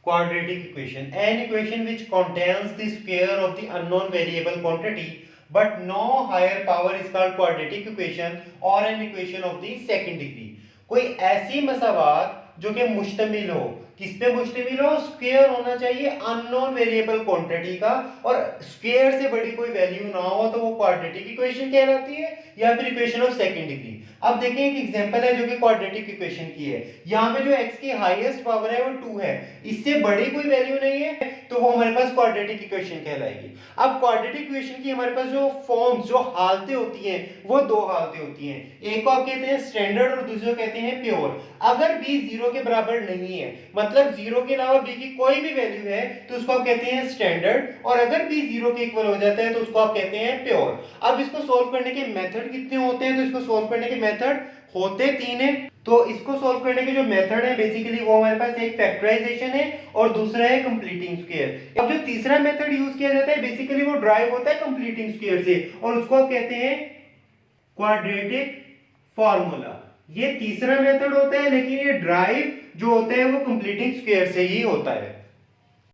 quadratic equation, an equation which contains the square of the unknown variable quantity but no higher power is called quadratic equation or an equation of the second degree। कोई ऐसी मसावात जो कि मुश्तमिल हो, किस पे मुश्तमिल हो? स्क्वायर होना चाहिए अननोन वेरिएबल क्वांटिटी का, और स्क्वायर से बड़ी कोई वैल्यू ना हो तो वो क्वाड्रेटिक इक्वेशन कहलाती है या फिर इक्वेशन ऑफ सेकंड डिग्री। अब देखिए एक एग्जांपल है जो कि क्वाड्रेटिक इक्वेशन की है। यहाँ पे जो x की हाईएस्ट पावर है वो 2 है, इससे बड़ी कोई वैल्यू नहीं है तो वो हमारे पास क्वाड्रेटिक इक्वेशन कहलाएगी। अब क्वाड्रेटिक इक्वेशन की हमारे पास जो फॉर्म्स, जो हालतें होती हैं वो दो हालतें होती हैं, एक को आप कहते हैं स्टैंडर्ड और दूसरे को कहते हैं प्योर। अगर b 0 के बराबर नहीं है, मतलब 0 के अलावा b की कोई भी वैल्यू है तो उसको आप कहते हैं स्टैंडर्ड, और अगर b 0 के इक्वल हो जाता है तो उसको आप कहते हैं प्योर। अब इसको सॉल्व करने के मेथड कितने होते हैं? तो इसको सॉल्व करने के मेथड होते 3 हैं। तो इसको सॉल्व करने के जो मेथड है बेसिकली वो हमारे पास एक फैक्टराइजेशन है और दूसरा है कंप्लीटिंग स्क्वायर। अब जो तीसरा मेथड यूज किया जाता है बेसिकली वो ड्राइव होता है कंप्लीटिंग स्क्वायर से, और उसको आप कहते हैं क्वाड्रेटिक फार्मूला। ये तीसरा मेथड होता है, लेकिन ये ड्राइव जो होता है वो कंप्लीटिंग स्क्वायर से ही होता है।